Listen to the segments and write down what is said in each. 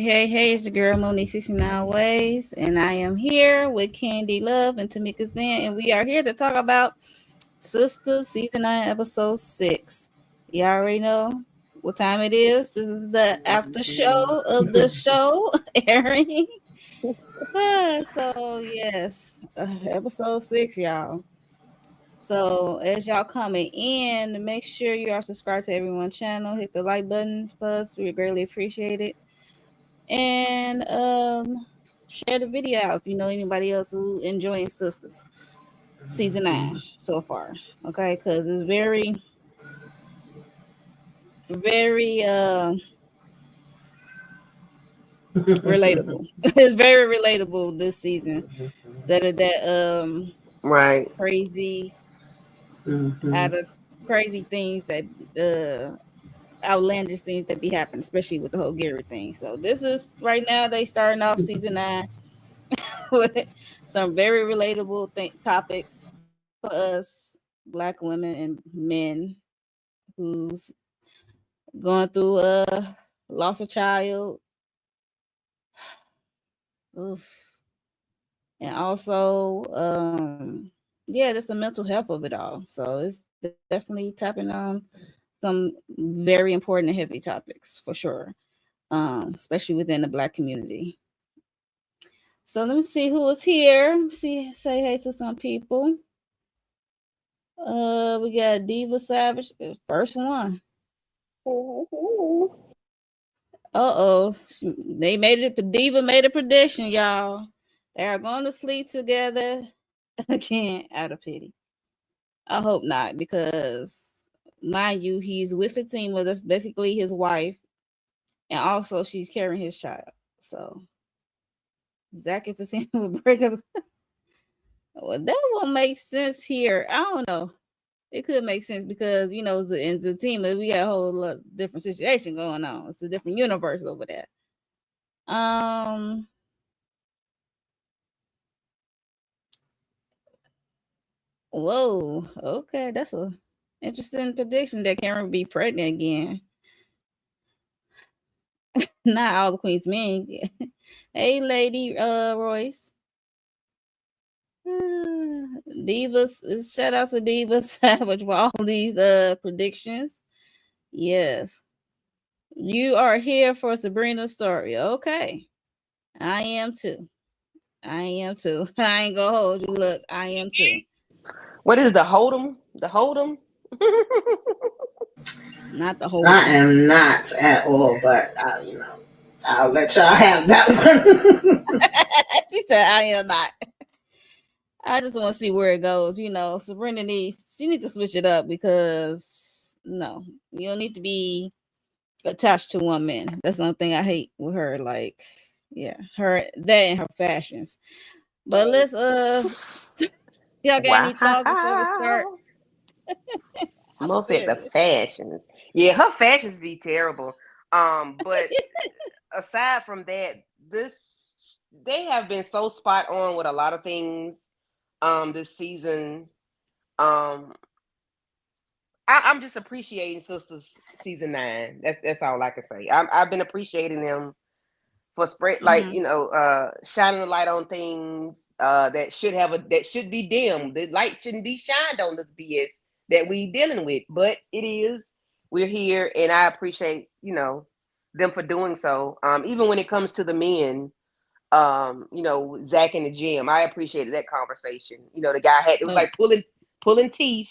Hey, it's your girl Monique 69 Ways, and I am here with Candy Love and Tamika Zen, and we are here to talk about Sistas Season 9, Episode 6. You already know what time it is. This is the after show of the show airing. Episode 6, y'all. So as y'all coming in, make sure you are subscribed to everyone's channel. Hit the like button for us. We greatly appreciate it. And share the video out if you know anybody else who enjoying Sisters season 9 so far. Okay, because it's very relatable. It's very relatable this season instead of that Right. crazy Mm-hmm. out of crazy things that outlandish things that be happening, especially with the whole Gary thing. So this is right now they starting off season 9 with some very relatable topics for us black women and men who's going through loss of child. Oof. And also yeah, just the mental health of it all. So it's definitely tapping on some very important and heavy topics for sure, especially within the black community. So let me see who is here. See, say hey to some people. We got Diva Savage, first one. Uh-oh. They made it. Diva made a prediction, y'all. They are going to sleep together again out of pity. I hope not, because mind you, he's with Fatima. That's basically his wife, and also she's carrying his child. So Zach and Fatima will break up. Well, that won't make sense here. I don't know. It could make sense because in the team we got a whole lot different situation going on. It's a different universe over there. Um, Whoa. Okay, that's a interesting prediction that Karen will be pregnant again. Not all the queens men. Hey, lady, Royce. Divas. Shout out to Divas Savage for all these predictions. Yes, you are here for Sabrina's story. Okay, I am too. I am too. I ain't gonna hold you. Look, I am too. What is the hold'em? The hold'em? Not the whole I them. am not at all, but I'll let y'all have that one. She said, I am not. I just want to see where it goes. Sabrina needs to switch it up because no, you don't need to be attached to one man. That's the only thing I hate with her. Like, yeah, her that and her fashions. But let's y'all got any thoughts before we start? Wow. I'm Most at the serious. fashions. Yeah, her fashions be terrible. But aside from that, this they have been so spot on with a lot of things this season. Um I'm just appreciating Sisters season 9. That's all I can say. I've been appreciating them for spread like Mm-hmm. shining a light on things that should be dim. The light shouldn't be shined on this BS that we dealing with, but it is. We're here, and I appreciate them for doing so. Even when it comes to the men, Zach in the gym, I appreciated that conversation. The guy had it was Oh, like pulling teeth,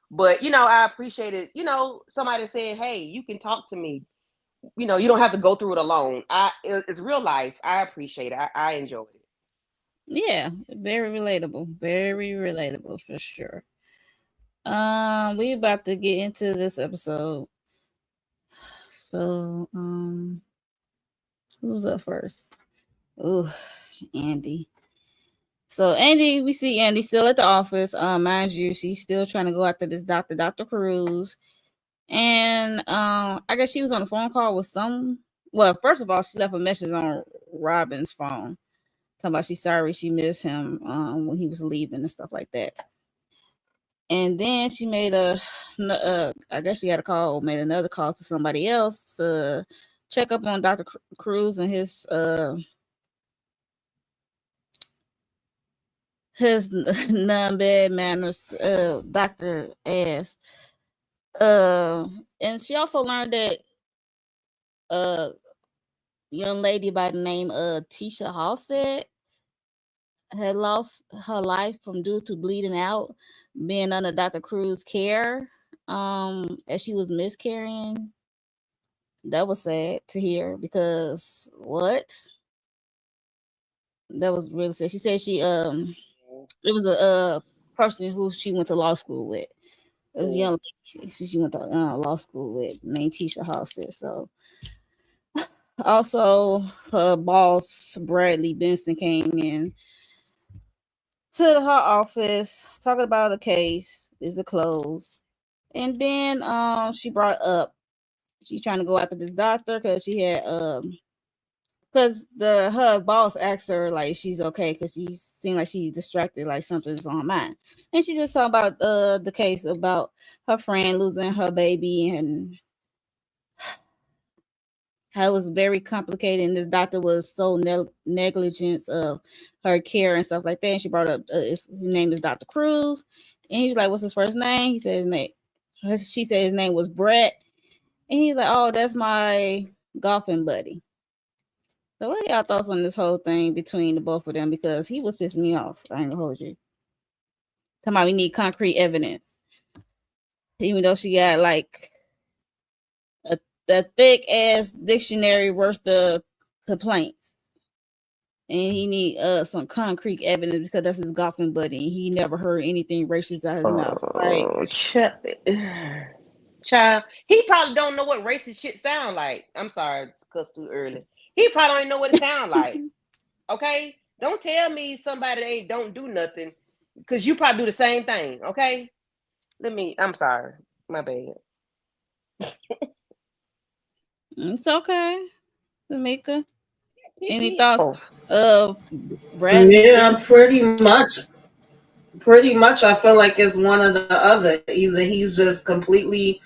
but I appreciated somebody saying, "Hey, you can talk to me. You don't have to go through it alone." It's real life. I appreciate it. I enjoyed it. yeah, very relatable. Very relatable for sure. We about to get into this episode. So, who's up first? Ooh, Andy. So Andy, we see Andy still at the office. Mind you, she's still trying to go after this doctor, Dr. Cruz. And I guess she was on a phone call with some. Well, first of all, she left a message on Robin's phone, talking about she's sorry she missed him when he was leaving and stuff like that. And then she made I guess she had a call, made another call to somebody else to check up on Dr. Cruz and his non-bad manners Dr. asked. And she also learned that young lady by the name of Tisha Halstead had lost her life from due to bleeding out, being under Dr. Cruz's care, as she was miscarrying. That was sad to hear because what? That was really sad. She said it was a person who she went to law school with. It was a young lady she went to law school with named Tisha Halstead. So also her boss Bradley Benson came in to her office talking about a case. Is it closed? And then she brought up she's trying to go after this doctor because she had because her boss asked her like she's okay because she seemed like she's distracted, like something's on her mind, and she just talked about the case about her friend losing her baby and how it was very complicated, and this doctor was so negligent of her care and stuff like that. And she brought up his name is Dr. Cruz, and he was like, "What's his first name?" He said his name. She said his name was Brett, and he's like, "Oh, that's my golfing buddy." So what are y'all thoughts on this whole thing between the both of them? Because he was pissing me off. I ain't gonna hold you. Talking about we need concrete evidence. Even though she got like a thick ass dictionary worth of complaints. And he need some concrete evidence because that's his golfing buddy. And he never heard anything racist out of his mouth. Like Child, he probably don't know what racist shit sound like. I'm sorry, it's cuss too early. He probably don't know what it sound like. Okay, don't tell me somebody ain't don't do nothing because you probably do the same thing. Okay, I'm sorry, my bad. it's okay, Tamika. Any thoughts of Bradley? Yeah, pretty much. I feel like it's one or the other. Either he's just completely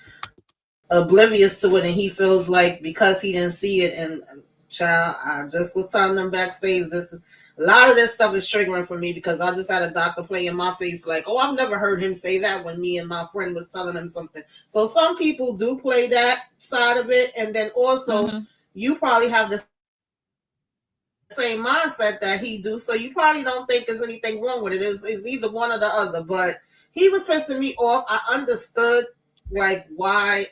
oblivious to it, and he feels like because he didn't see it. And child, I just was telling them backstage. This is a lot of this stuff is triggering for me because I just had a doctor play in my face like, "Oh, I've never heard him say that." When me and my friend was telling him something. So some people do play that side of it, and then also you probably have the same mindset that he do, so you probably don't think there's anything wrong with it. It's either one or the other. But he was pissing me off. I understood like why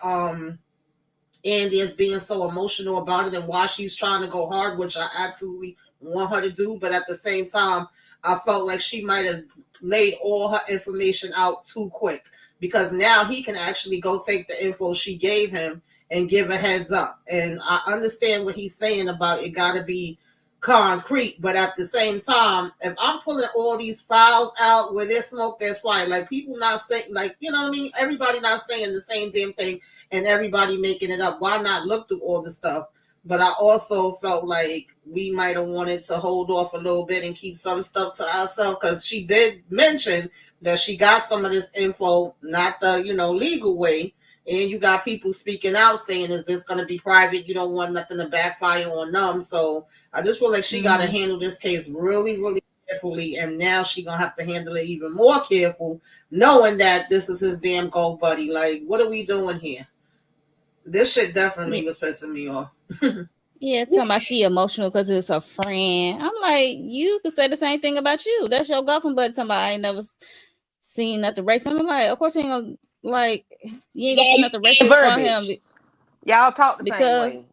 Andy is being so emotional about it and why she's trying to go hard, which I absolutely want her to do. But at the same time, I felt like she might have laid all her information out too quick because now he can actually go take the info she gave him and give a heads up. And I understand what he's saying about it got to be concrete, but at the same time, if I'm pulling all these files out where there's smoke, there's fire. Like people not saying, like, you know what I mean? Everybody not saying the same damn thing and everybody making it up. Why not look through all the stuff? But I also felt like we might have wanted to hold off a little bit and keep some stuff to ourselves because she did mention that she got some of this info, not the, legal way. And you got people speaking out saying, is this going to be private? You don't want nothing to backfire on them. So I just feel like she got to handle this case really, really carefully. And now she going to have to handle it even more careful, knowing that this is his damn golf buddy. Like, what are we doing here? This shit definitely was pissing me off. Yeah, talking about she emotional because it's a friend. I'm like, you could say the same thing about you. That's your golfing buddy. Talking about I ain't never seen nothing racist. I'm like, of course you ain't gonna you ain't gonna see nothing racist from him. Y'all talk the same way.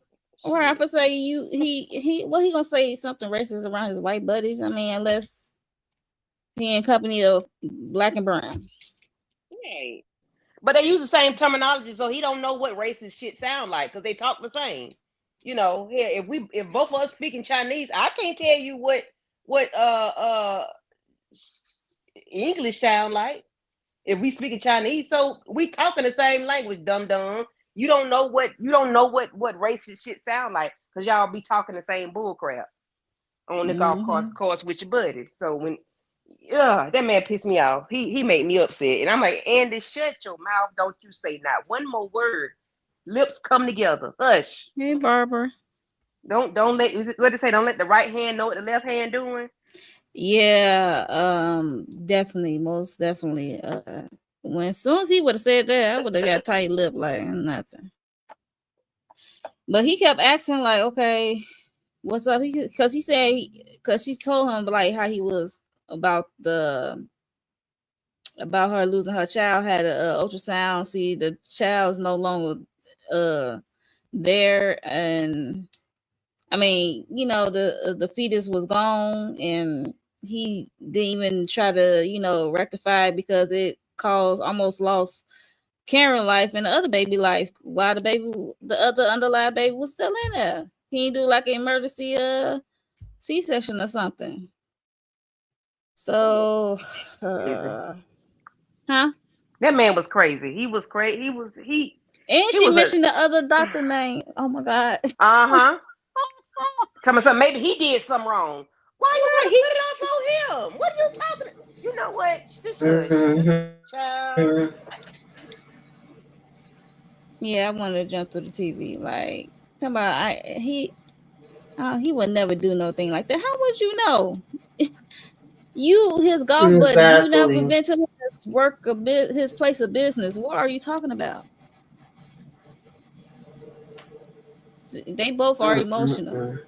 Or I would say he gonna say something racist around his white buddies. I mean, unless he in company of black and brown. Right. But they use the same terminology, so he don't know what racist shit sound like because they talk the same. Here if both of us speaking Chinese, I can't tell you what English sound like if we speaking Chinese. So we talking the same language, dum dum. You don't know what racist shit sound like because y'all be talking the same bull crap on the golf course with your buddies. So when that man pissed me off. He made me upset. And I'm like, Andy, shut your mouth. Don't you say not one more word Lips come together. Hush. Hey, Barbara. Don't let what they say. Don't let the right hand know what the left hand doing. Yeah, definitely, most definitely. When as soon as he would have said that, I would have got tight lip like nothing. But he kept asking like, okay, what's up? Because he said, because she told him like how he was about her losing her child, had a ultrasound, see the child's no longer there, and I mean, the fetus was gone, and he didn't even try to rectify it because it caused almost lost Karen life and the other baby life, while the other underlying baby was still in there. He didn't do like an emergency C-section or something. So, huh? That man was crazy. He was crazy. And she mentioned the other doctor name. Oh my God. Tell me something. Maybe he did something wrong. Why you want to put it off on him? What are you talking about? You know what? This child. Yeah, I wanted to jump through the TV. Like, talking about he would never do no thing like that. How would you know? You his golf buddy. You never been to his place of business. What are you talking about? They both are emotional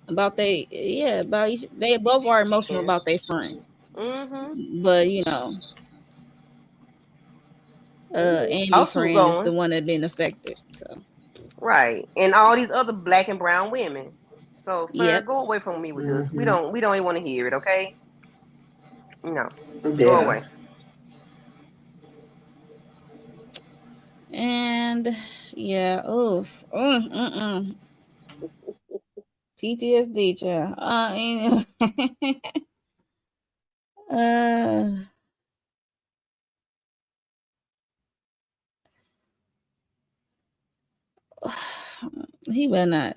about they both are emotional about their friend. But Andy's friend is the one that been affected. So right, and all these other black and brown women. So, sir, go away from me with this. We don't even want to hear it, okay? No, go away. And yeah, oof, PTSD, child. He better not.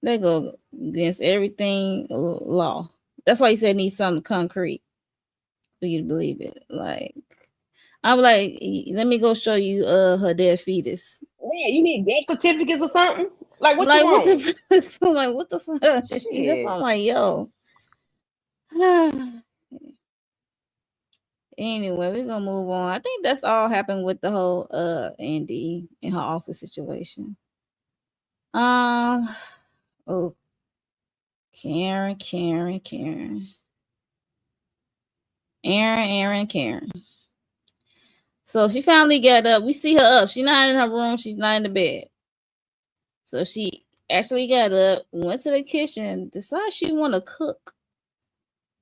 They go against everything law. That's why he said need something concrete for you to believe it. Like, I'm like, let me go show you her dead fetus. Yeah, you need death certificates or something. Like what you want? I'm like, what the fuck? That's why I'm like, yo. Anyway, we're gonna move on. I think that's all happened with the whole Andy in her office situation. Oh, Karen. Karen. So she finally got up. We see her up. She's not in her room. She's not in the bed. So she actually got up, went to the kitchen, decided she want to cook.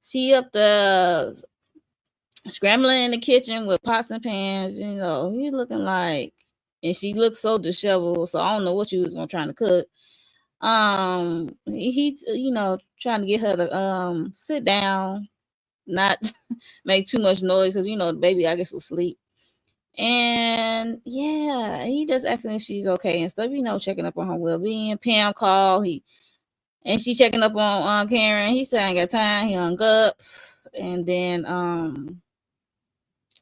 She up the scrambling in the kitchen with pots and pans. He looking like, and she looked so disheveled. So I don't know what she was gonna try to cook. He trying to get her to sit down, not make too much noise because the baby I guess was asleep. And yeah, he just asking if she's okay and stuff, checking up on her well-being. Pam called, and she checking up on Karen. He said I ain't got time. He hung up. And then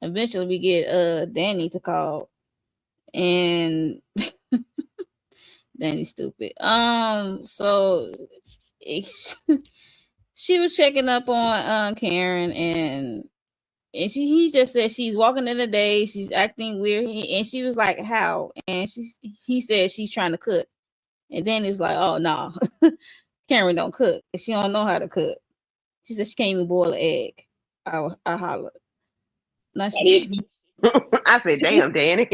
eventually we get Danny to call. And Danny's stupid. So she was checking up on Karen, and he just said she's walking in the day, she's acting weird, and she was like, how? And he said she's trying to cook, and then he was like, oh no, Karen don't cook, she don't know how to cook. She said she can't even boil an egg. I hollered. Now I said, damn, Danny.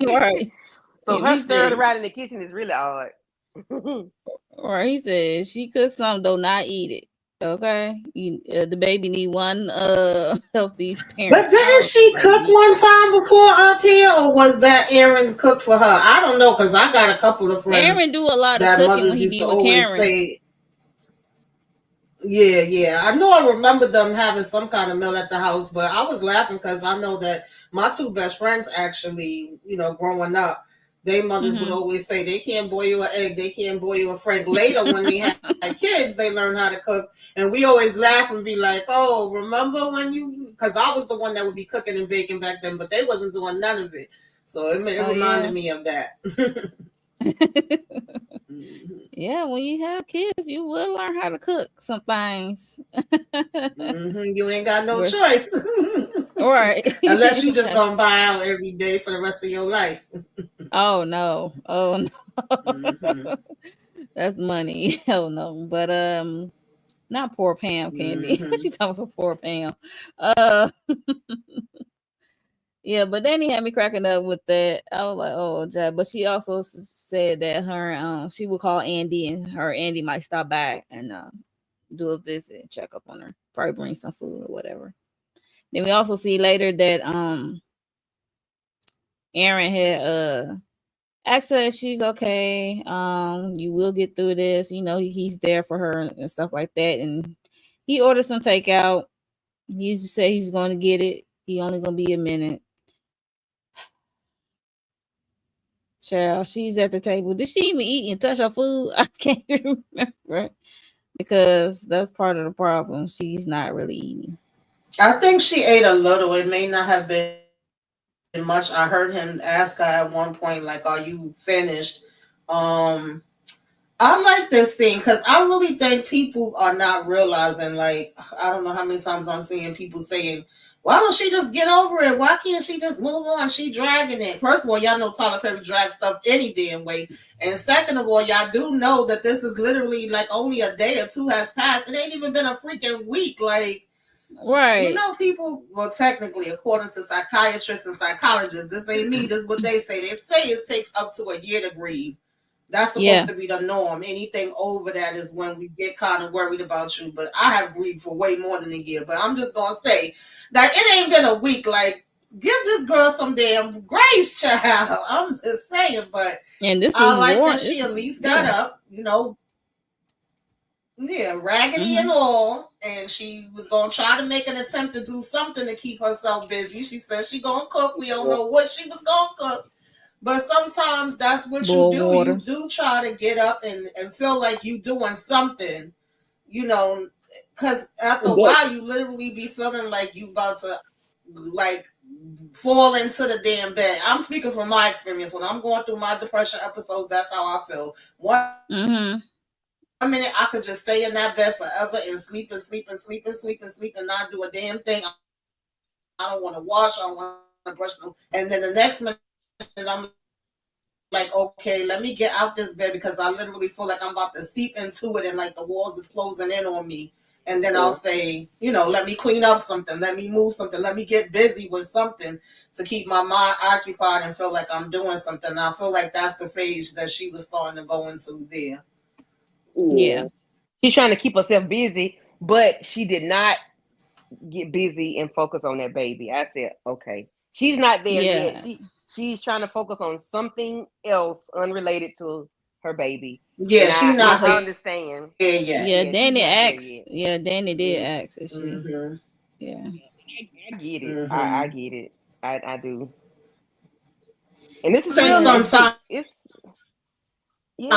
Right. So her stirring around in the kitchen is really odd. Right. He said she cooked something, though not eat it. Okay, the baby need one healthy parent. But didn't she cook one time before up here, or was that Aaron cooked for her? I don't know, because I got a couple of friends. Aaron do a lot of cooking when he be with Karen. Yeah. I remember them having some kind of meal at the house, but I was laughing because I know that my two best friends actually, growing up, their mothers would always say they can't boil you an egg, they can't boil you a frank. Later, when they had kids, they learned how to cook, and we always laugh and be like, "Oh, remember when you?" Because I was the one that would be cooking and baking back then, but they wasn't doing none of it. So it reminded me of that. Yeah, when you have kids, you will learn how to cook some things. You ain't got no choice. Right. Unless you just gonna buy out every day for the rest of your life. Oh no. That's money. Hell no. But not poor Pam, Candy. What you talking about, poor Pam? Uh Yeah, but then he had me cracking up with that. I was like, "Oh, Jack." But she also said that she would call Andy, and Andy might stop by and do a visit, and check up on her, probably bring some food or whatever. Then we also see later that Aaron had asked her if she's okay. You will get through this. You know, he's there for her and stuff like that. And he ordered some takeout. He used to say he's going to get it. He only gonna be a minute. Child, she's at the table. Did she even eat and touch her food? I can't remember because that's part of the problem. She's not really eating. I think she ate a little. It may not have been much. I heard him ask her at one point, like, "Are you finished?" Um, I like this scene because I really think people are not realizing. Like, I don't know how many times I'm seeing people saying, "Why don't she just get over it? Why can't she just move on? She dragging it." First of all, y'all know Tyler Perry drags stuff any damn way, and second of all, y'all do know that this is literally like only a day or two has passed. It ain't even been a freaking week. Like, right? You know, people, well, technically, according to psychiatrists and psychologists, this ain't me, this is what they say. They say it takes up to a year to grieve. That's supposed to be the norm. Anything over that is when we get kind of worried about you. But I have grieved for way more than a year. But I'm just going to say that it ain't been a week. Like, give this girl some damn grace, child. I'm just saying. But I like that she at least got up, you know. Yeah, raggedy and all, and she was gonna try to make an attempt to do something to keep herself busy. She said she gonna cook. We don't know what she was gonna cook, but sometimes that's what you do. Water. You do try to get up and feel like you doing something, you know, because after a while you literally be feeling like you about to like fall into the damn bed. I'm speaking from my experience. When I'm going through my depression episodes, that's how I feel. One minute I could just stay in that bed forever and sleep and sleep and sleep and sleep and sleep and not do a damn thing. I don't want to wash. I don't want to brush. And then the next minute I'm like, okay, let me get out this bed because I literally feel like I'm about to seep into it and like the walls is closing in on me. And then I'll say, you know, let me clean up something, let me move something, let me get busy with something to keep my mind occupied and feel like I'm doing something. And I feel like that's the phase that she was starting to go into there. Yeah. She's trying to keep herself busy, but she did not get busy and focus on that baby. I said, okay. She's not there yet. She's trying to focus on something else unrelated to her baby. Yeah, she's not I understand. Yeah, Danny asked. Yeah, Danny did ask. Is she? Yeah. I get it. I get it. I do. And this is sometimes. It's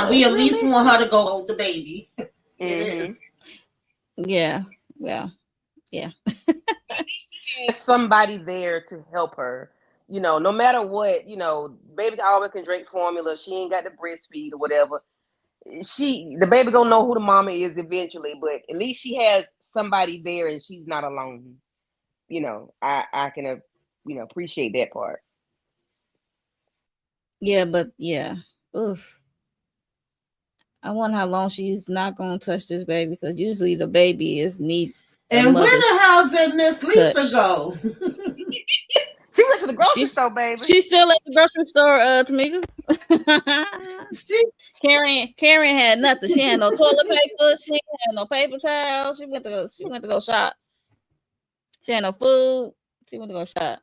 we at least want her to go hold the baby. It is. Yeah. Yeah. Yeah. There's somebody there to help her. You know, no matter what, you know, baby always can drink formula. She ain't got to breastfeed or whatever. The baby gonna know who the mama is eventually, but at least she has somebody there and she's not alone. You know, I can appreciate that part. Yeah, but yeah. Oof. I wonder how long she's not gonna touch this baby because usually the baby is neat. And where the hell did Miss Lisa go? She went to the grocery store, baby. She's still at the grocery store, Tamika. Karen had nothing. She had no toilet paper. She had no paper towel. She went to go shop. She had no food. She went to go shop.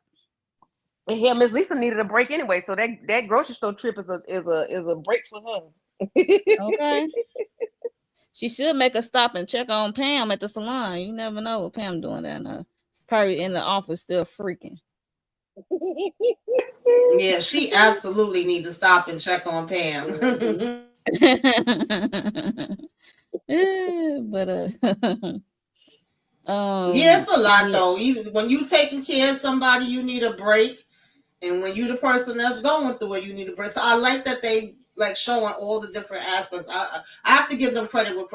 Yeah, Miss Lisa needed a break anyway, so that grocery store trip is a break for her. Okay. She should make a stop and check on Pam at the salon. You never know what Pam doing down there. She's probably in the office still freaking. Yeah, she absolutely needs to stop and check on Pam. But yeah, it's a lot though. Even when you taking care of somebody, you need a break. And when you the person that's going through it, you need a break. So I like that they like showing all the different aspects. I have to give them credit where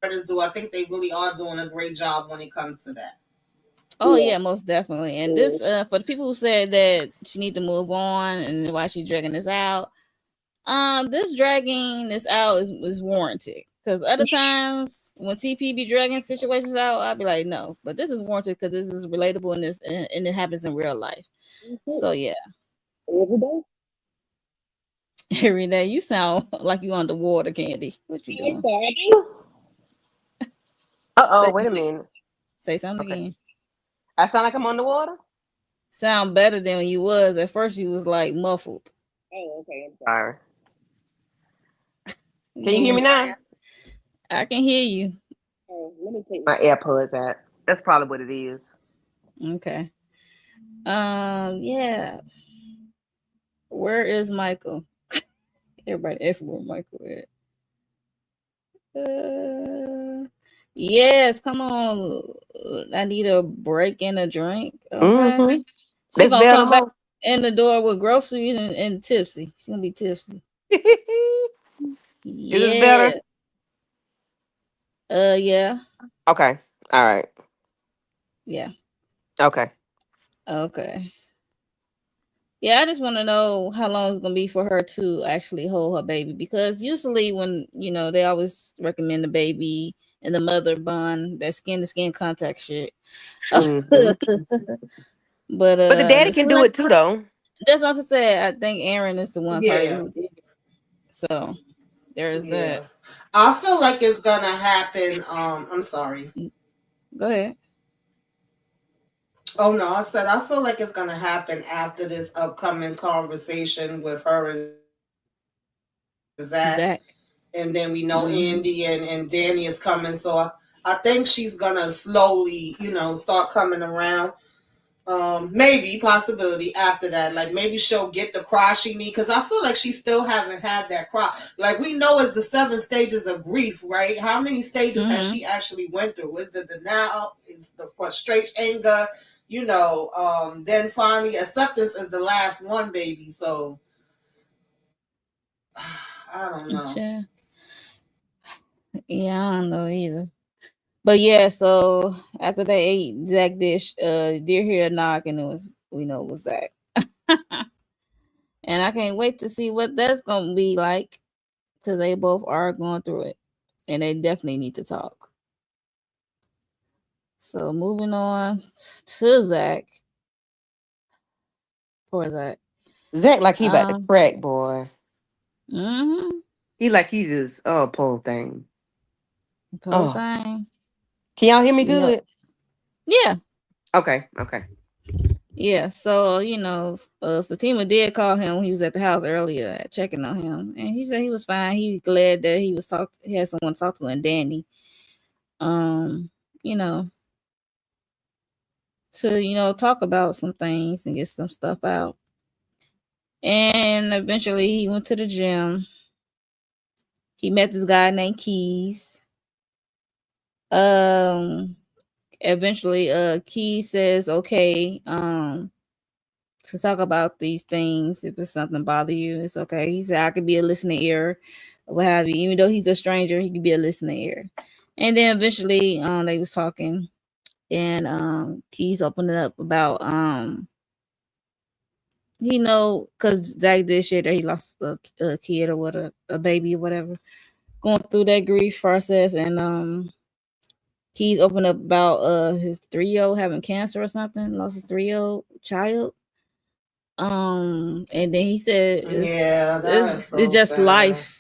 credit's due. I think they really are doing a great job when it comes to that. Oh yeah, most definitely. And this for the people who said that she need to move on and why she's dragging this out, this dragging this out is warranted. Because other times when TP be dragging situations out, I'd be like, no. But this is warranted because this is relatable and and it happens in real life. So yeah, Every day. every day you sound like you underwater, Candy. What you doing? I do. Say Wait a something. minute. Say something Okay. again. I sound like I'm on the water? Sound better than when you was at first. You was like muffled. Oh, okay. I'm sorry. You Can you hear moving me now? around. I can hear you. Oh, let me take my AirPods out. That's probably what it is. Okay. Yeah. Where is Michael? Everybody asks where Michael is. Yes, come on. I need a break and a drink. Okay. Mm-hmm. She That's gonna better, come back huh? in the door with groceries and tipsy. She's gonna be tipsy. Is this better? Yeah. Yeah. Okay. All right. Yeah. Okay. Okay. Yeah, I just want to know how long it's gonna be for her to actually hold her baby, because usually when they always recommend the baby and the mother bond, that skin to skin contact shit. Mm-hmm. But But the daddy the can do son, it too, though. that's what I said. I think Aaron is the one probably Yeah, who did it. So there's yeah. that. I feel like it's gonna happen. I'm sorry. Go ahead, Oh no, I said I feel like it's gonna happen after this upcoming conversation with her and Zach. And then we know Zach. Andy and Hmm. Danny is coming. So I think she's gonna slowly, start coming around. Maybe possibility after that. Like maybe she'll get the cry she need, because I feel like she still haven't had that cry. Like we know it's the 7 stages of grief, right? How many stages has she Hmm. actually went through? Is the denial? Is the frustration, anger? Then finally acceptance is the last one, baby. So I don't know. Yeah, yeah, I don't know either. But yeah, so after they ate, Zach dish, did hear a knock, and we know it was Zach. And I can't wait to see what that's gonna be like, because they both are going through it, and they definitely need to talk. So moving on to Zach. Poor Zach. Zach, like he about to Um. crack, boy. Mm-hmm. He just, oh, poor thing. Poor Oh, thing. can y'all hear me You know. good? Yeah. Okay. Okay. Yeah. So Fatima did call him when he was at the house earlier, checking on him, and he said he was fine. He glad that he had someone to talk to, and Danny. Um. You know to talk about some things and get some stuff out. And eventually he went to the gym. He met this guy named Keys. Um Eventually Keys says, okay, to talk about these things. If it's something bother you, it's okay. He said I could be a listening ear, or what have you. Even though he's a stranger, he could be a listening ear. And then eventually they was talking, and Keys opened it up about because Zach did share that he lost a kid or what, a baby or whatever, going through that grief process, and he's opened up about his 3-year-old having cancer or something, lost his 3-year-old child. And then he said Yeah, that is it's so just sad. life.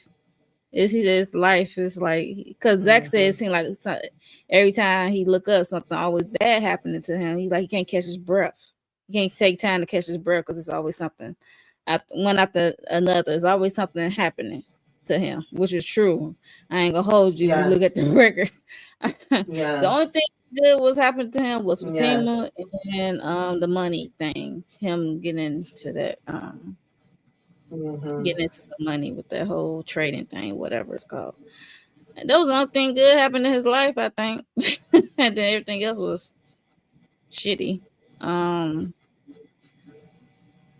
He said it's life. It's like, because Zach said Hmm. it seemed like every time he look up, something always bad happening to him. He can't catch his breath. He can't take time to catch his breath because it's always something, one after another. There's always something happening to him, which is true. I ain't gonna hold you. If you look at Yes. the record, the only Yes. thing good was happening to him was Fatima, Yes. and the money thing. Him Hmm. getting into some money with that whole trading thing, whatever it's called. And that was the only thing good happened in his life, I think. And then everything else was shitty. Um,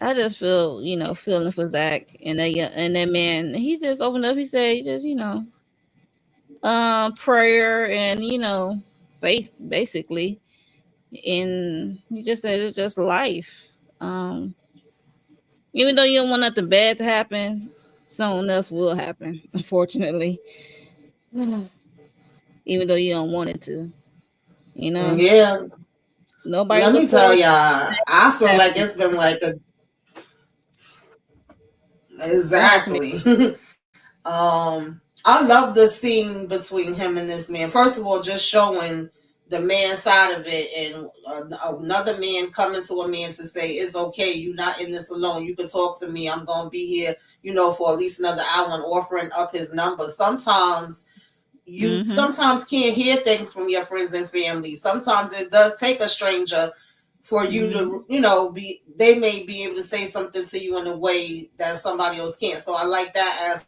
I just feel, feeling for Zach and that man. He just opened up. He said, just prayer and faith, basically. And he just said it's just life. Even though you don't want nothing bad to happen, something else will happen, unfortunately. Even though you don't want it to, Yeah. nobody Let look me tell forward to y'all, I it feel like happening. it's been like a Go ahead, Tamika. exactly. I love the scene between him and this man. First of all, just showing the man side of it, and another man coming to a man to say, "It's okay. You're not in this alone. You can talk to me. I'm gonna be here, for at least another hour." And offering up his number. Sometimes you Mm-hmm. can't hear things from your friends and family. Sometimes it does take a stranger for you Mm-hmm. to, be. They may be able to say something to you in a way that somebody else can't. So I like that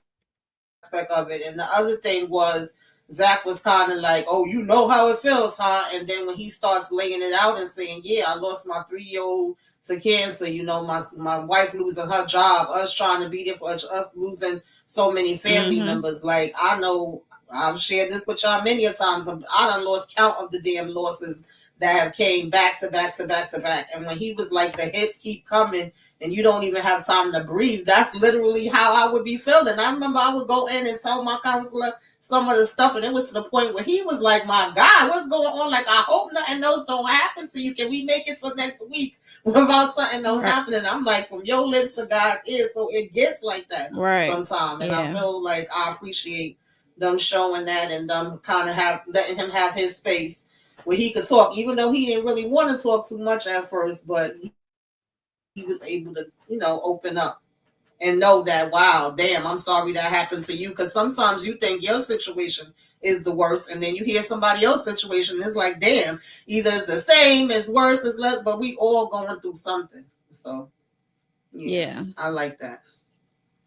aspect of it. And the other thing was Zach was kind of like, "Oh, you know how it feels, huh?" And then when he starts laying it out and saying, "Yeah, I lost my 3-year-old to cancer. My wife losing her job, us trying to be there for us losing so many family members. Mm-hmm. Like, I know I've shared this with y'all many a times. I done lost count of the damn losses that have came back to back to back to back. And when he was like, the hits keep coming and you don't even have time to breathe, that's literally how I would be feeling. I remember I would go in and tell my counselor some of the stuff, and it was to the point where he was like, "My God, what's going on? Like, I hope nothing else don't happen to you. Can we make it to next week without something else Right. happening?" I'm like, from your lips to God's ears. So it gets like that Right. sometimes. And I Yeah. feel like I appreciate them showing that and them kind of letting him have his space where he could talk, even though he didn't really want to talk too much at first, but he was able to, open up and know that, wow, damn, I'm sorry that happened to you. Because sometimes you think your situation is the worst, and then you hear somebody else's situation, and it's like, damn, either it's the same, it's worse, it's less, but we all going through something. So, yeah, Yeah. I like that.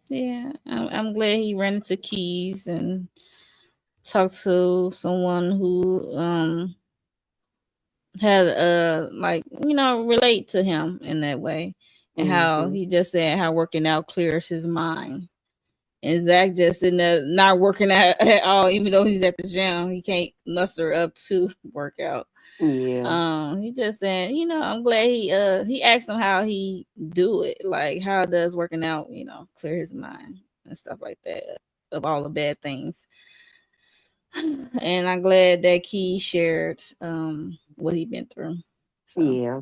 Yeah. I'm glad he ran into Keys and talked to someone who had like relate to him in that way, and how Mm-hmm. he just said how working out clears his mind. And Zach just sitting there not working out at all, even though he's at the gym, he can't muster up to work out. Yeah. He just saying, I'm glad he asked him how he do it, like how does working out, clear his mind and stuff like that of all the bad things. And I'm glad that Key shared what he been through. So Yeah.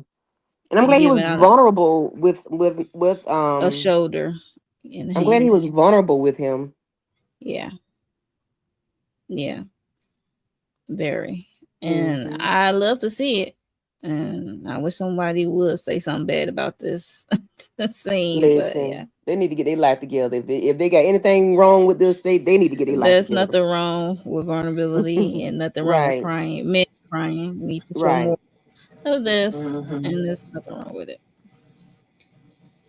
And I'm and glad he was giving out vulnerable with a shoulder in I'm glad he hand. was vulnerable with him. Yeah, yeah, very. And Mm-hmm. I love to see it. And I wish somebody would say something bad about this scene, but yeah. Listen, they need to get their life together. If they got anything wrong with this, they need to get their life There's together. nothing wrong with vulnerability and nothing wrong with Right, crying. Men crying need to show right. more of this, Mm-hmm. and there's nothing wrong with it.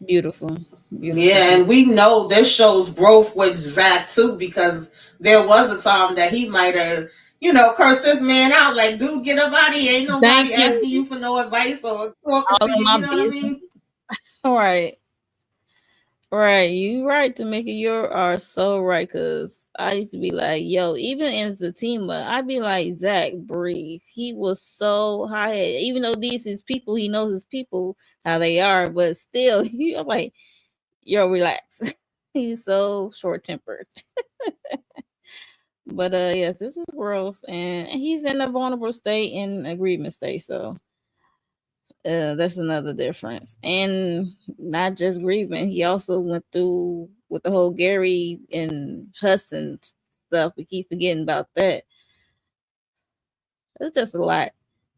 Beautiful, beautiful, Yeah, and beautiful. we know this shows growth with Zach too, because there was a time that he might have, cursed this man out. Like, dude, get up out of here. Ain't Thank nobody you. asking you for no advice or talking All to of you. my You know what I business. mean? All right. Right, you right, Tamika. You are so right. Cause I used to be like, yo, even in Zatima, I'd be like, Zach, breathe. He was so high, even though these his people, he knows his people how they are, but still, I'm like, yo, relax. He's so short tempered. But yes, this is gross, and he's in a vulnerable state and agreement state. So that's another difference. And not just grieving, he also went through with the whole Gary and Hudson stuff. We keep forgetting about that. It's just a lot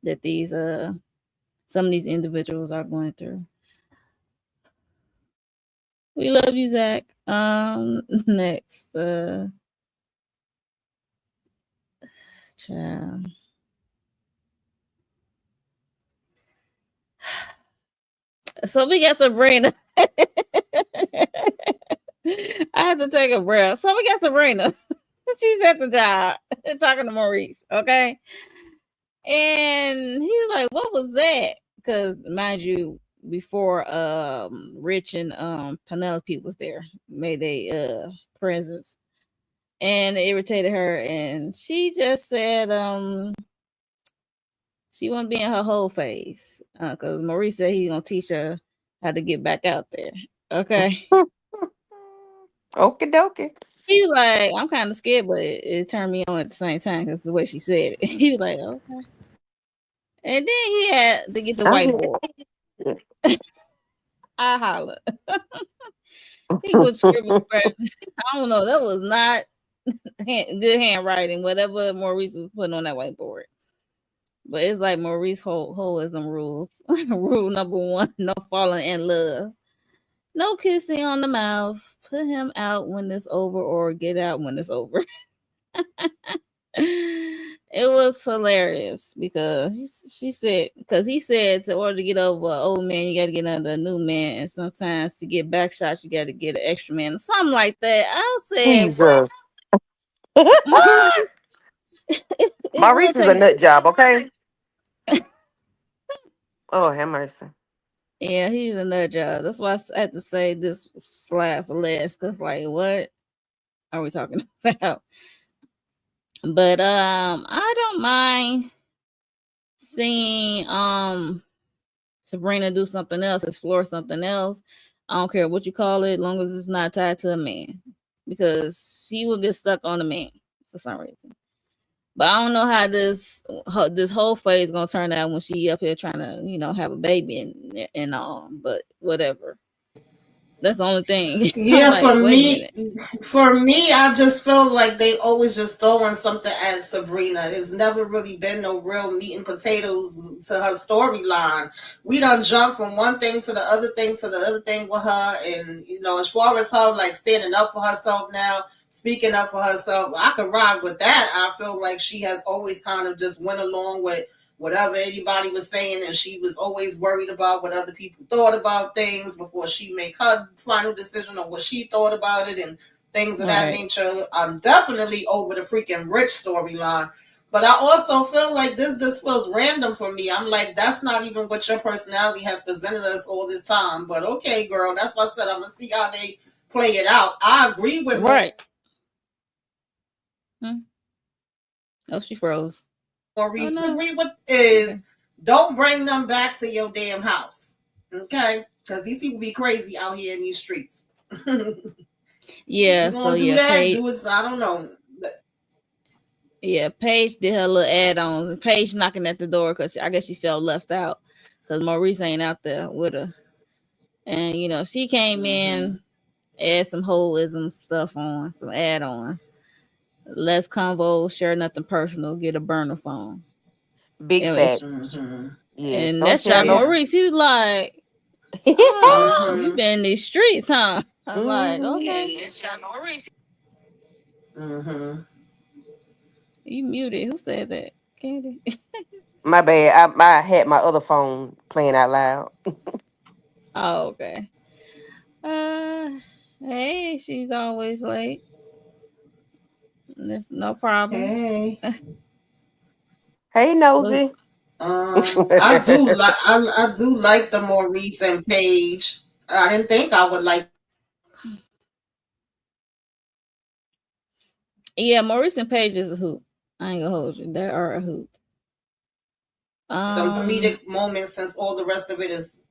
that these some of these individuals are going through. We love you, Zach. Next, child. So we got Sabrina. I had to take a breath. So we got Sabrina. She's at the job talking to Maurice. Okay. And he was like, "What was that?" Because mind you, before Rich and Penelope was there, made a presence, and it irritated her, and she just said she wouldn't be in her whole face because Maurice said he's gonna teach her how to get back out there. Okay. Okie dokie. He was like, I'm kind of scared, but it turned me on at the same time because the way she said it. He was like, okay. And then he had to get the I hear whiteboard. I holler. He would scribble. I don't know. That was not good handwriting, whatever Maurice was putting on that whiteboard. But it's like Maurice holism rules. Rule number 1: no falling in love, no kissing on the mouth. Put him out when it's over, or get out when it's over. It was hilarious because she said, because he said, to order to get over an old man, you got to get under a new man, and sometimes to get back shots, you got to get an extra man, or something like that. I said, Jesus. Maurice, it Maurice would is a take. nut job, okay? Oh, have mercy. Yeah, he's a nut job. That's why I had to say this slap for less, because like, what are we talking about? But I don't mind seeing Sabrina do something else, explore something else. I don't care what you call it, as long as it's not tied to a man, because she will get stuck on a man for some reason. But I don't know how this whole phase gonna turn out when she up here trying to have a baby and all. But whatever. That's the only thing. I'm Yeah, like, wait a minute. for me, I just feel like they always just throwing something at Sabrina. It's never really been no real meat and potatoes to her storyline. We done jump from one thing to the other thing to the other thing with her, and as far as her like standing up for herself now, speaking up for herself, I could ride with that. I feel like she has always kind of just went along with whatever anybody was saying, and she was always worried about what other people thought about things before she make her final decision on what she thought about it and things of that Right. nature. I'm definitely over the freaking Rich storyline, but I also feel like this just feels random for me. I'm like, that's not even what your personality has presented us all this time. But okay, girl, that's what I said. I'm gonna see how they play it out. I agree with Right. Oh, she froze. Maurice. Oh We no. agree with is Okay. don't bring them back to your damn house. Okay? Because these people be crazy out here in these streets. If Yeah. you So gonna do yeah, that, Paige. do it. I don't know. Yeah, Paige did her little add-ons, and Paige knocking at the door because I guess she felt left out because Maurice ain't out there with her. And she came in, add some holism stuff on, some add-ons. Less convo, share nothing personal, get a burner phone. Big And, facts. Yes. and Don't that share shocked no. Yeah. Maurice. He was like, "Oh, you Mm-hmm. been in these streets, huh?" I'm like, Mhm. "Okay." Mm-hmm. You muted. Who said that? Candy. My bad. I had my other phone playing out loud. Oh, okay. Uh, hey, she's always late. That's no problem. Hey. Hey, Look, nosy. I do like the more recent page. I didn't think I would like yeah, Maurice and Paige is a hoot. I ain't gonna hold you. They are a hoot. them Um, comedic moments since all the rest of it is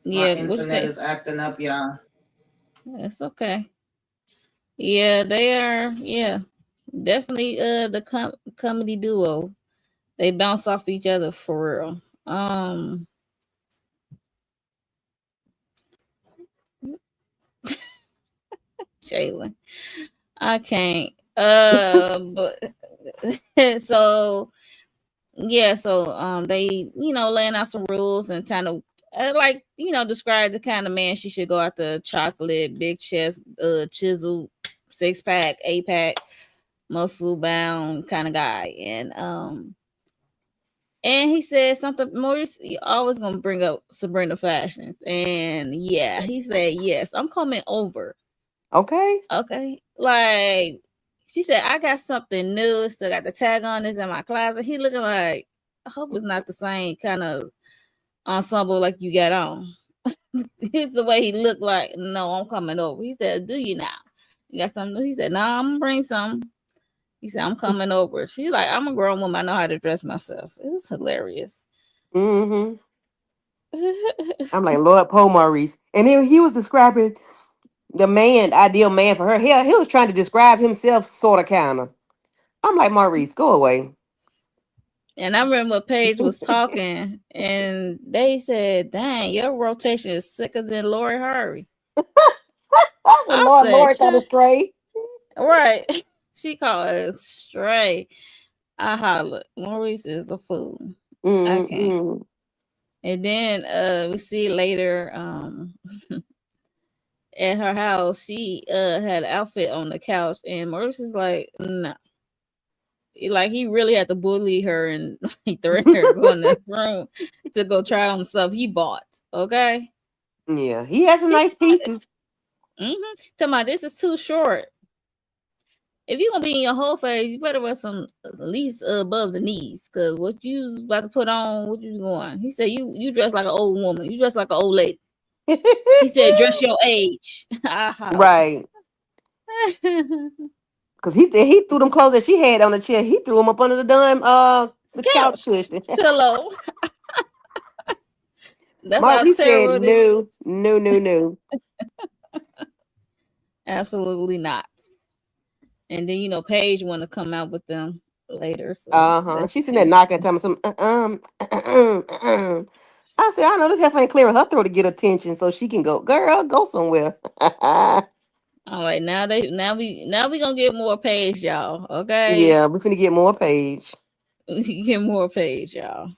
my yeah, what you internet say? is acting up, y'all. It's okay. Yeah, they are. Yeah, definitely. The comedy duo. They bounce off each other for real. Jalen, I can't. But so yeah, so they laying out some rules and kind of like describe the kind of man she should go after: chocolate, big chest, chisel, 6-pack, 8-pack, muscle bound kind of guy. And he said something. Maurice, you always gonna bring up Sabrina Fashions, and yeah, he said yes, I'm coming over. Okay. Okay, like she said, I got something new. Still got the tag on this in my closet. He looking like, I hope it's not the same kind of ensemble like you got on. Here's the way he looked like. No, I'm coming over. He said, "Do you now? You got something new?" He said, "No, I'm gonna bring some." He said, "I'm coming over." She's like, "I'm a grown woman. I know how to dress myself." It was hilarious. Mm-hmm. I'm like, Lord, Paul Maurice. And then he was describing the man, ideal man for her. He was trying to describe himself, sort of, kind of. I'm like, Maurice, go away. And I remember Paige was talking, and they said, "Dang, your rotation is sicker than Lori Harvey." I said, I Lord, said, Lord, got it straight. right. She called us straight. I hollered. Maurice is a fool. I can't. Mm-hmm. And then we see later at her house, she had an outfit on the couch, and Maurice is like, no. Like he really had to bully her and like, threaten her to go in the room to go try on stuff he bought. Okay. Yeah, he has some She nice pieces. Tell me this is too short. If you're gonna be in your whole face, you better wear some at least above the knees. Cause what you was about to put on, what you going? He said you dress like an old woman. You dress like an old lady. He said dress your age. I hollered. Right. Because he threw them clothes that she had on the chair. He threw them up under the damn the couch Couch cushion. pillow. That's how Maurice said, terrible it is. no, no, no, no. Absolutely not. And then Paige want to come out with them later. So Uh-huh. that's She's sitting there knocking, telling me some I said, I know this heifer ain't clearing her throat to get attention so she can go, girl, go somewhere. all right. Now we gonna get more Paige, y'all. Okay, Yeah, we finna get more Paige. we get more Paige, y'all.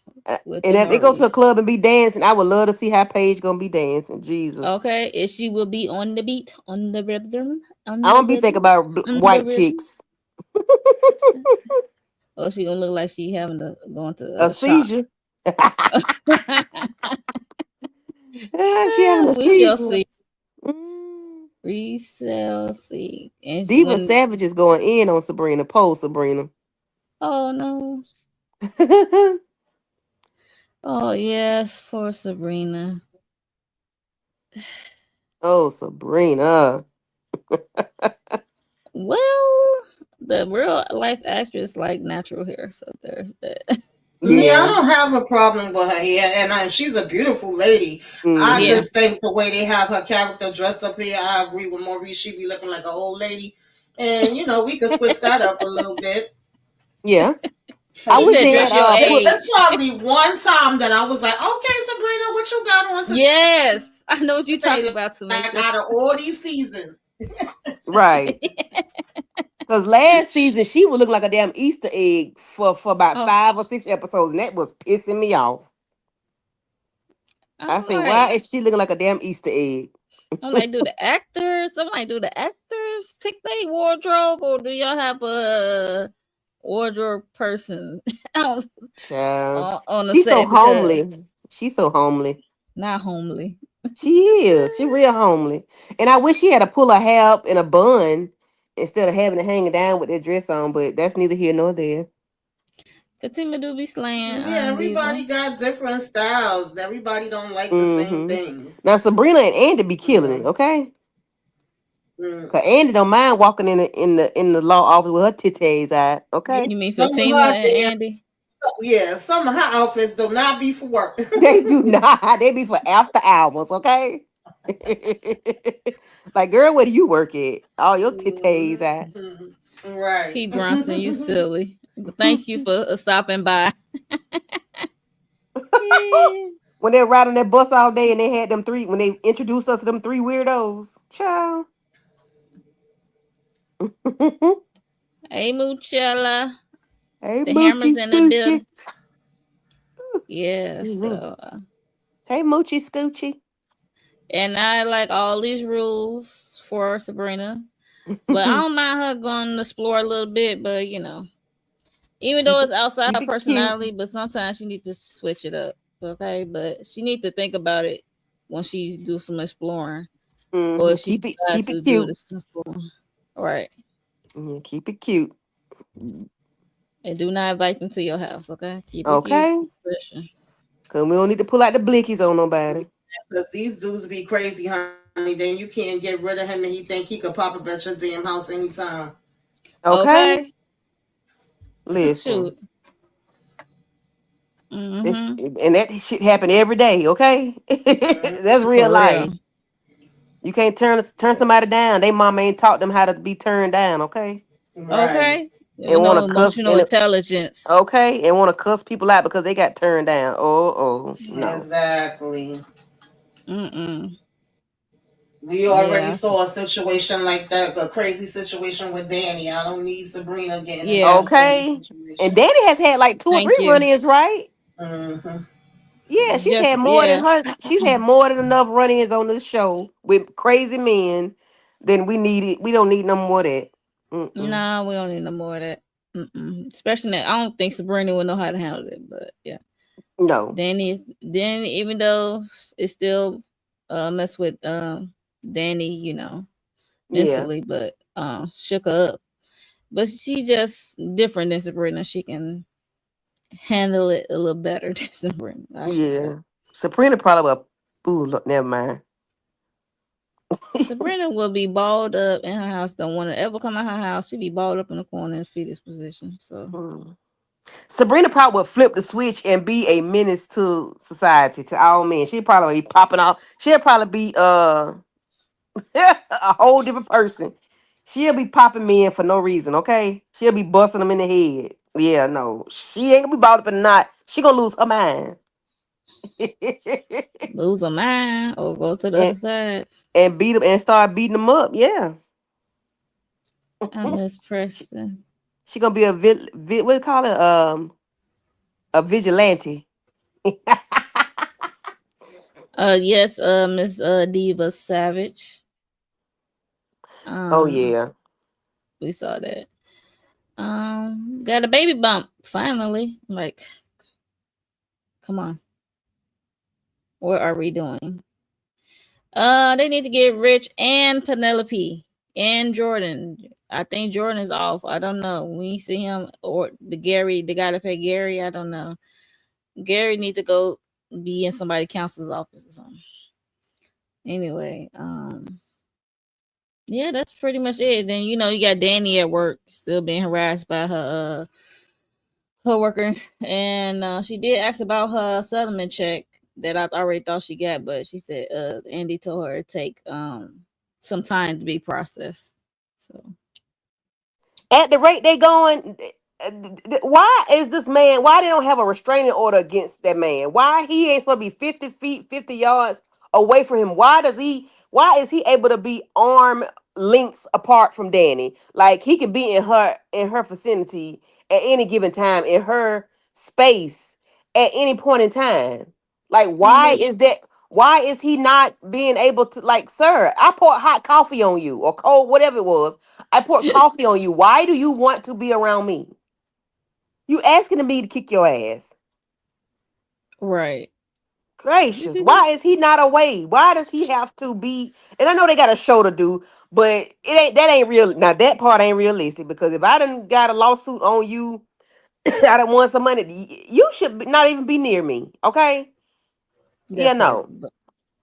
With And the if they go to a Maurice. club and be dancing, I would love to see how Paige gonna be dancing. Jesus. Okay, and she will be on the beat, on the rhythm, I'm on the gonna be thinking rhythm, about on the white rhythm. chicks. Oh, she gonna look like she having to going to A a shock. seizure. She having a We shall seizure. see. Mm. We shall see. And Diva when Savage is going in on Sabrina. Post Sabrina. oh no, oh yes, for Sabrina. Oh, Sabrina. Well, the real life actress like natural hair, so there's that. Yeah, I Yeah. don't have a problem with her hair, and she's a beautiful lady. I Hmm. Yeah. just think the way they have her character dressed up here, I agree with Maurice. She be looking like an old lady, and we could switch that up a little bit. Yeah. I He wish said they dress had your put. It's age. probably one time that I was like, "Okay, Sabrina, what you got on Yes, I know what you're today?" talking about, Like Tamika. out of all these seasons. Right. Because last season she would look like a damn Easter egg for about Oh, 5 or 6 episodes, and that was pissing me off. I I'm say, like, why is she looking like a damn Easter egg? I'm like, do the actors? Somebody do the actors pick their wardrobe, or do y'all have a wardrobe person on Child. on the She's so set? Because homely. She's so homely. not homely. She is. She real homely. And I wish she had to pull her hair up in a bun instead of having to hang it down with that dress on, but that's neither here nor there. Fatima do be slaying Yeah, Diva. everybody got different styles. Everybody don't like the same Hmm. things. Now Sabrina and Andy be killing it, Yeah. okay? Mm. Cause Andy don't mind walking in the law office with her titties out, Yeah, okay? You mean some of Fatima her and damn, Andy? some of her outfits do not be for work. They do not. They be for after hours, okay? Like, girl, where do you work at? All your titties out. Mhm. Right. Pete Bronson, you silly. But thank you for stopping by. When they were riding that bus all day and they had them three, when they introduced us to them three weirdos, child. Hey, Muchella. Hey, The Moochie hammer's in the Scoochie. building. Yeah, Excuse me. so Hey, Moochie Scoochie. and I like all these rules for Sabrina. But I don't mind her going to explore a little bit, but even though keep it, it's outside keep her it cute. personality, but sometimes she needs to switch it up. Okay. But she needs to think about it when she do some exploring. Or Hmm. if she decides Keep it to do cute. this exploring. Right. Yeah, keep it cute. And do not invite them to your house, okay? Keep Okay? pushing. Because we don't need to pull out the blickies on nobody. Because these dudes be crazy, honey. Then you can't get rid of him, and he think he could pop up at your damn house anytime. Okay? Okay? Listen. Shoot. Mm-hmm. And that shit happen every day, okay? That's real For life. real. You can't turn somebody down. They mama ain't taught them how to be turned down, okay? Right. Okay? And want No to cuss emotional intelligence. okay, and want to cuss people out because they got turned down. Oh, no. Exactly. Mm-mm. We already Yeah. saw a situation like that, a crazy situation with Danny. I don't need Sabrina getting into Yeah. no crazy Okay. And situation. Danny has had like 2 or 3 Thank you. run-ins, right? Mm-hmm. Yeah, she's Just had more than yeah. her. She's had more than enough run-ins on this show with crazy men than we needed. We don't need no more of that. Mm-mm. No, we don't need no more of that. Mm-mm. Especially that I don't think Sabrina would know how to handle it. But yeah, No. Then even though it still mess with Danny, Yeah. mentally, but shook her up. But she just different than Sabrina. She can handle it a little better than Sabrina, I should say. Yeah. Sabrina probably ooh, look, never mind. Sabrina will be balled up in her house. Don't want to ever come out her house. She be balled up in the corner in fetus position. So Mm. Sabrina probably would flip the switch and be a menace to society, to all men. She'd probably be popping off. She'll probably be a whole different person. She'll be popping men for no reason, okay? She'll be busting them in the head. Yeah, no. She ain't gonna be balled up in the knot. She gonna lose her mind. lose her mind or go to the and other side. and beat them and start beating them up. Yeah. I miss she, Preston. she gonna be what do you call it? A vigilante. Yes, Miss Diva Savage. Oh Um, yeah. we saw that. Got a baby bump finally. Like, come on, what are we doing? They need to get Rich and Penelope and Jordan. I think Jordan is off. I don't know. We see him or the guy that paid Gary. I don't know. Gary need to go be in somebody counselor's office or something. Anyway, yeah, that's pretty much it. Then you got Danny at work still being harassed by her worker, and she did ask about her settlement check that I already thought she got, but she said Andy told her it take some time to be processed. So At the rate they going, why is this man? Why they don't have a restraining order against that man? Why he ain't supposed to be 50 feet, 50 yards away from him? Why does he? Why is he able to be arm lengths apart from Danny? Like he could be in her vicinity at any given time in her space at any point in time. Like I why guess is that? Why is he not being able to? Like, sir, I poured hot coffee on you or cold, whatever it was. I poured coffee on you. Why do you want to be around me? You asking me to kick your ass. right. Gracious. Why is he not away? Why does he have to be? And I know they got a show to do, but that ain't real. Now that part ain't realistic because if I done got a lawsuit on you, I done won some money. You should not even be near me. Okay? Yeah, That part. no,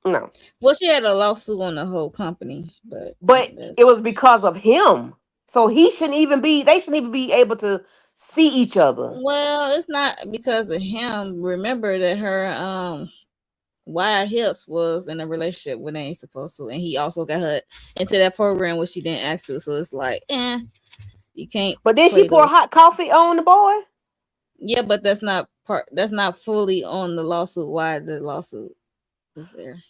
no. Well, she had a lawsuit on the whole company, but But that's it was because of him. So he shouldn't even be. They shouldn't even be able to see each other. well, it's not because of him. Remember that her Wyatt Hips was in a relationship when they ain't supposed to, and he also got her into that program which she didn't ask to. So it's like, you can't But then she play pour those. hot coffee on the boy. Yeah, but that's not part. That's not fully on the lawsuit. Why the lawsuit is there?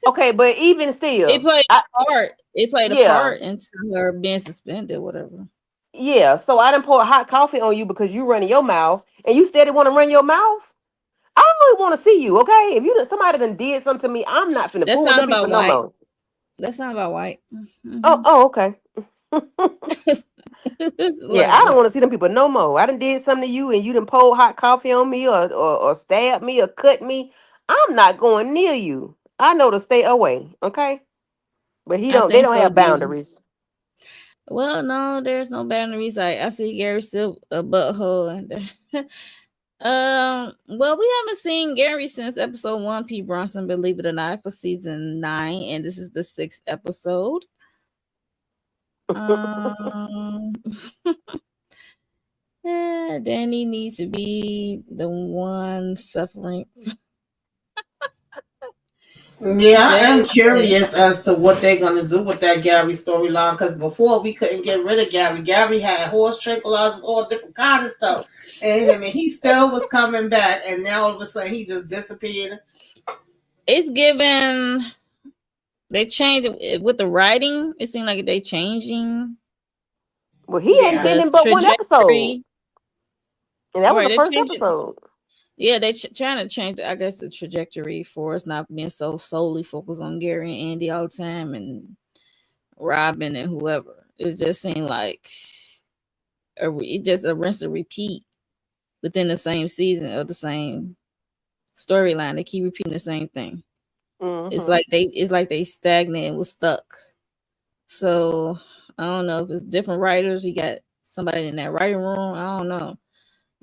Okay, but even It still, played a part. It played a yeah, part into her being suspended, whatever. yeah. So I didn't pour hot coffee on you because you running your mouth, and you said it want to run your mouth. I don't want to see you. Okay, if somebody done did something to me, I'm not finna That fool with sound them people about no white. more. That sound about white. Oh, Mm-hmm. oh, okay. Yeah, Like I don't what? want to see them people no more. I done did something to you, and you done poured hot coffee on me, or stab me, or cut me. I'm not going near you. I know to stay away. Okay, but he I don't. They think don't so, have Diva. boundaries. Well, no, there's no boundaries. I see Gary still a butthole. Well, we haven't seen Gary since episode 1, Pete Bronson, believe it or not, for season 9, and this is the 6th episode. Danny needs to be the one suffering. Yeah, I am curious as to what they're gonna do with that Gary storyline. Because before we couldn't get rid of Gary. Gary had horse tranquilizers, all different kind of stuff, and he still was coming back. And now all of a sudden he just disappeared. It's given. They changed it with the writing. It seemed like they changing. Well, he hadn't been in but one episode, and that was the first episode. Yeah, they trying to change, I guess, the trajectory for us not being so solely focused on Gary and Andy all the time and Robin and whoever. It just seemed like it just a rinse and repeat within the same season of the same storyline. They keep repeating the same thing. Mm-hmm. It's like they stagnant and was stuck. So I don't know if it's different writers. You got somebody in that writing room. I don't know.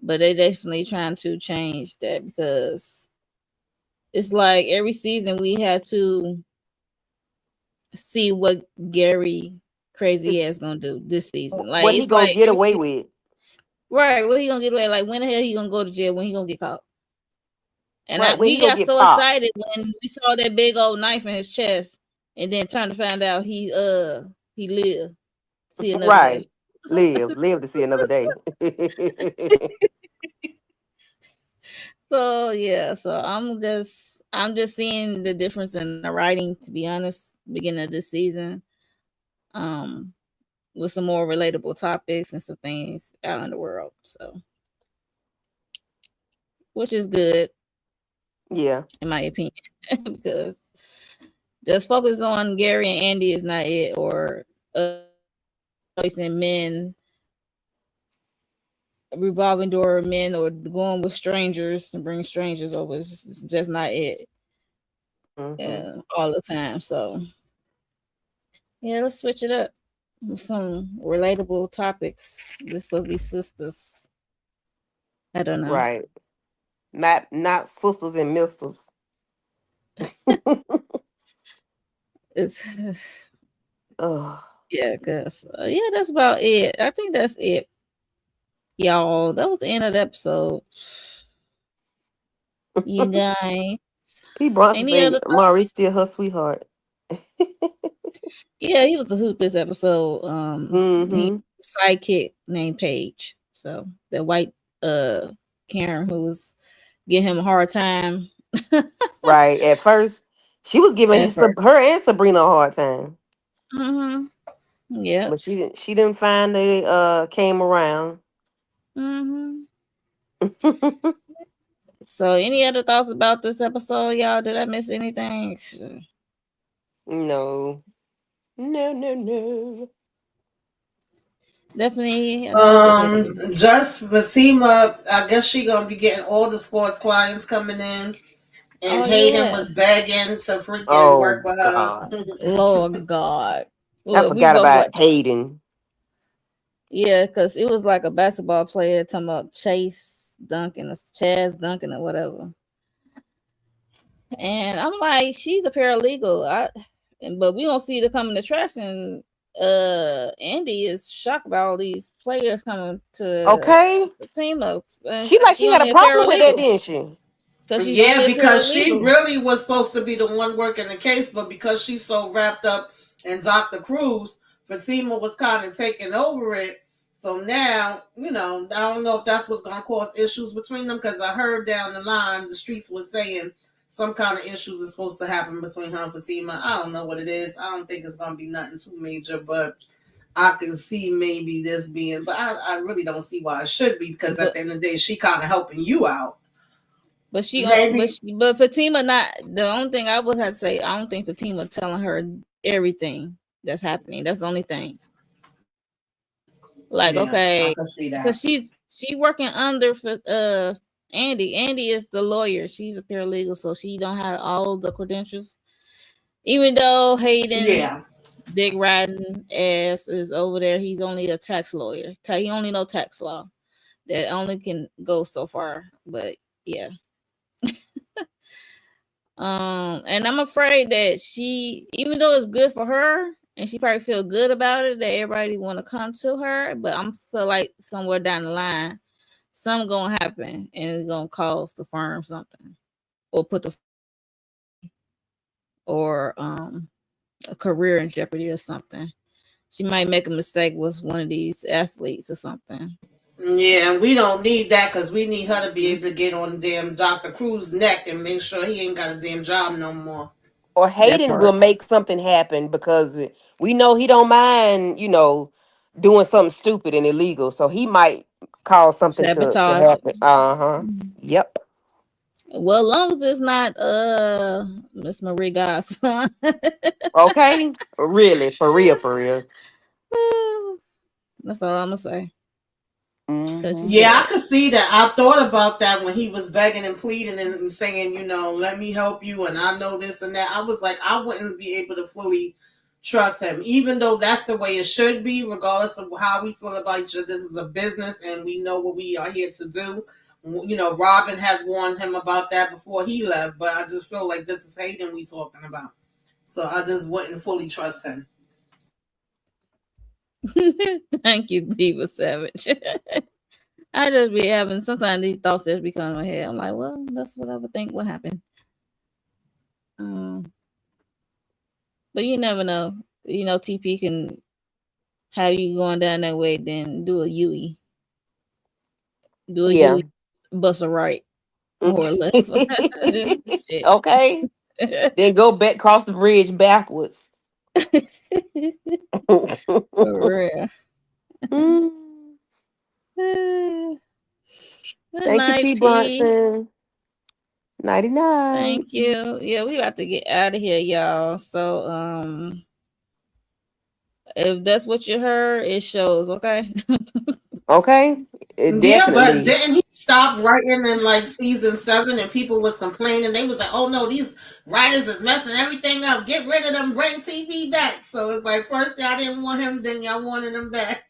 But they definitely trying to change that because it's like every season we had to see what Gary crazy ass gonna do this season. Like what he gonna get away with. Right, what he gonna get away? Like when the hell he gonna go to jail? When he gonna get caught? And right, we got so excited when we saw that big old knife in his chest, and then trying to find out he lived. See another day. Live to see another day. So yeah, so I'm just seeing the difference in the writing, to be honest, beginning of this season. With some more relatable topics and some things out in the world. So which is good. Yeah. In my opinion. Because just focus on Gary and Andy is not it, or placing men, revolving door men, or going with strangers and bring strangers over. It's just not it. Mm-hmm. All the time. So yeah, let's switch it up with some relatable topics. This is supposed to be sisters. I don't know. Right. Not sisters and misters. It's yeah, cause yeah, that's about it. I think that's it, y'all. That was the end of the episode. You guys, Pete Bronson said Maurice still her sweetheart. Yeah, he was a hoot this episode. He sidekick named Paige. So the white Karen who was giving him a hard time. Right. At first, she was giving her and Sabrina a hard time. Mm-hmm. Yeah. But she didn't find they came around. Mm-hmm. So any other thoughts about this episode, y'all? Did I miss anything? No. Definitely. Just Fatima, I guess she gonna be getting all the sports clients coming in. And Hayden was begging to freaking work with her. Lord God. I forgot about Hayden. Yeah, because it was like a basketball player talking about Chaz Duncan or whatever. And I'm like, she's a paralegal. But we don't see the coming attraction. Andy is shocked about all these players coming to the team up. She had a problem with that, didn't she? Because she really was supposed to be the one working the case, but because she's so wrapped up in Dr. Cruz, Fatima was kind of taking over it. So now, I don't know if that's what's going to cause issues between them, because I heard down the line the streets was saying some kind of issues is supposed to happen between her and Fatima. I don't know what it is. I don't think it's going to be nothing too major, but I can see maybe this being, but I really don't see why it should be, because at the end of the day, she kind of helping you out. But but Fatima not the only thing I would have to say. I don't think Fatima telling her everything that's happening. That's the only thing. Like, okay, because she working under Andy. Andy is the lawyer. She's a paralegal, so she don't have all the credentials. Even though Hayden Dick riding ass is over there. He's only a tax lawyer. He only know tax law. That only can go so far. But yeah. And I'm afraid that she, even though it's good for her, and she probably feel good about it, that everybody want to come to her. But I'm feel like somewhere down the line, something gonna happen, and it's gonna cost the firm something, or put the or a career in jeopardy or something. She might make a mistake with one of these athletes or something. Yeah, and we don't need that because we need her to be able to get on damn Dr. Cruz's neck and make sure he ain't got a damn job no more. Or That Hayden will part. make something happen because we know he don't mind, doing something stupid and illegal. So he might cause something to Sabotage. happen. Uh-huh. Yep. Well, as long as it's not Miss Marie Godson. Okay. Really, for real, for real. That's all I'm gonna say. Cause she Hmm. Yeah, I said, could see that. I thought about that when he was begging and pleading and saying, let me help you, and I know this and that. I was like, I wouldn't be able to fully trust him, even though that's the way it should be, regardless of how we feel about each other. This is a business, and we know what we are here to do. Robin had warned him about that before he left, but I just feel like this is Hayden we talking about. So I just wouldn't fully trust him. "Thank you, Diva Savage." I just be having sometimes these thoughts just be coming in my head. I'm like, well, that's what I would think would happen. Um, but you never know. TP can have you going down that way, then do a UE, do a Yeah. UE, bust a right or a left. Shit. Okay. Then go back, cross the bridge backwards. For real. Mm. Good Thank you, night, P. P. Bronson. Nighty Thank night. you. Yeah, we about to get out of here, y'all. So, if that's what you heard, it shows. Okay. Okay. It Yeah, but definitely. didn't he stop writing in like season 7 and people was complaining? They was like, "Oh no, these writers is messing everything up. Get rid of them. Bring TV back." So it's like first y'all didn't want him, then y'all wanted him back.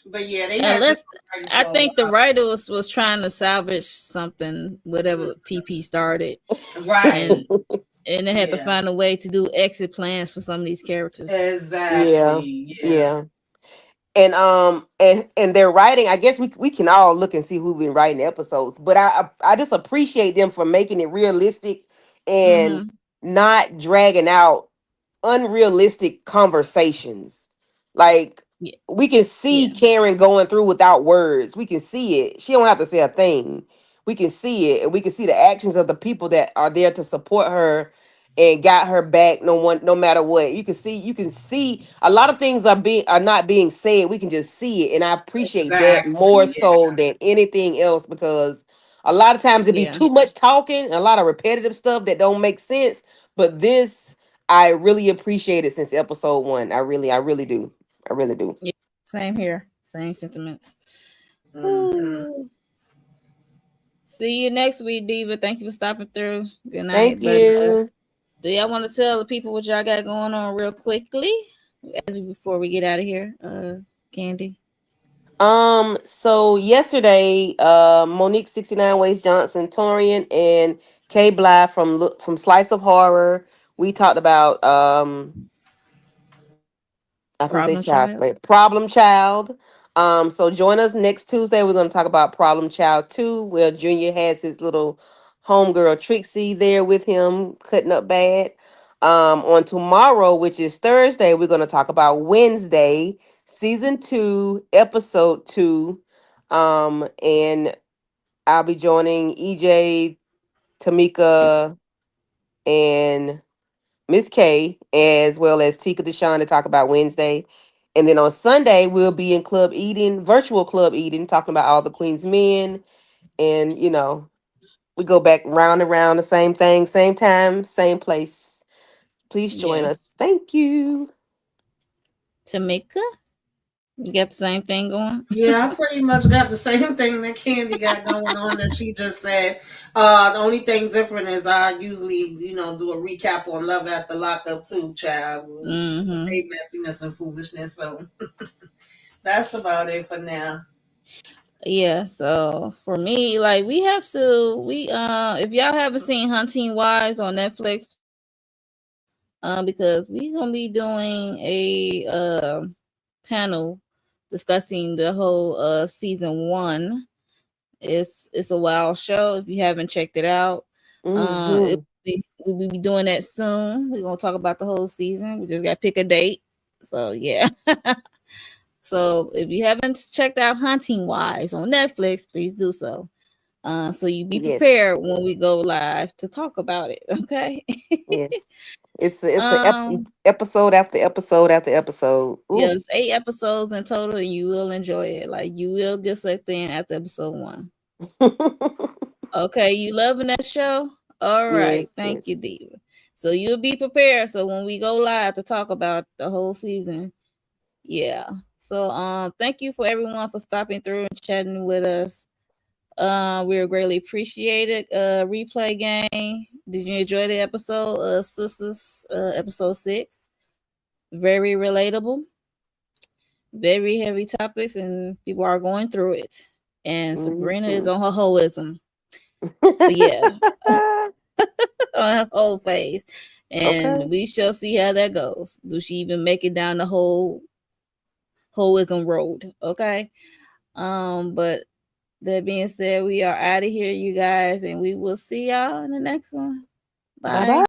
But yeah, they had Unless different writers I for a think the while. writer was trying to salvage something, whatever TP started, Right. and they had to Yeah. find a way to do exit plans for some of these characters. Yeah. Exactly. Yeah. Yeah. And their writing, I guess we can all look and see who've been writing the episodes, but I just appreciate them for making it realistic and Mm-hmm. not dragging out unrealistic conversations. Like, Yeah. we can see Yeah. Karen going through without words. We can see it. She don't have to say a thing. We can see it, and we can see the actions of the people that are there to support her and got her back. No matter what. You can see a lot of things are not being said. We can just see it, and I appreciate that more Exactly. so than anything else because a lot of times it be Yeah. too much talking and a lot of repetitive stuff that don't make sense. But this I really appreciate it since episode 1. I really do. I really do. Yeah. Same here. Same sentiments. Hmm. Ooh. See you next week, Diva. Thank you for stopping through. Good night. Thank But you. do y'all want to tell the people what y'all got going on real quickly before we get out of here? Candy. So yesterday, Monique 69 Ways Johnson, Torian, and Kay Bly from Slice of Horror. We talked about I think say Problem Child's child. Play. Problem Child. So join us next Tuesday. We're going to talk about Problem Child 2, where Junior has his little homegirl Trixie there with him, cutting up bad. On tomorrow, which is Thursday, we're going to talk about Wednesday, season 2, episode 2. And I'll be joining EJ, Tamika, and Miss K, as well as Tika Deshawn to talk about Wednesday. And then on Sunday, we'll be in Club Eden, virtual Club Eden, talking about all the Queen's men. And, we go back round and round the same thing, same time, same place. Please join Yeah. us. Thank you. Tamika. You got the same thing going? Yeah, I pretty much got the same thing that Candy got going on that she just said. The only thing different is I usually, do a recap on Love After Lockup too, child. With Mm-hmm. their messiness and foolishness. So that's about it for now. Yeah, so for me, like we if y'all haven't seen Hunting Wives on Netflix, please do so. Because we're gonna be doing a panel discussing the whole season one. It's a wild show. If you haven't checked it out, Mm-hmm. we'll be doing that soon. We're gonna talk about the whole season. We just gotta pick a date. So yeah. So if you haven't checked out Hunting Wives on Netflix, please do so. So you be Yes. prepared when we go live to talk about it. Okay. Yes. It's a um. episode after episode after episode. Yeah, Ooh. it's 8 episodes in total, and you will enjoy it. Like you will get sucked in after episode one. Okay, you loving that show? All right, Yes, thank you, yes. Diva. So you'll be prepared. So when we go live to talk about the whole season, yeah. So thank you for everyone for stopping through and chatting with us. We're greatly appreciated. Replay game. Did you enjoy the episode? Sistas, episode 6. Very relatable. Very heavy topics, and people are going through it. And Sabrina is Mm-hmm. on her holism. But yeah, on her whole phase. Okay. And we shall see how that goes. Do she even make it down the whole holism road? Okay. But that being said, we are out of here, you guys, and we will see y'all in the next one. Bye Bye. bye.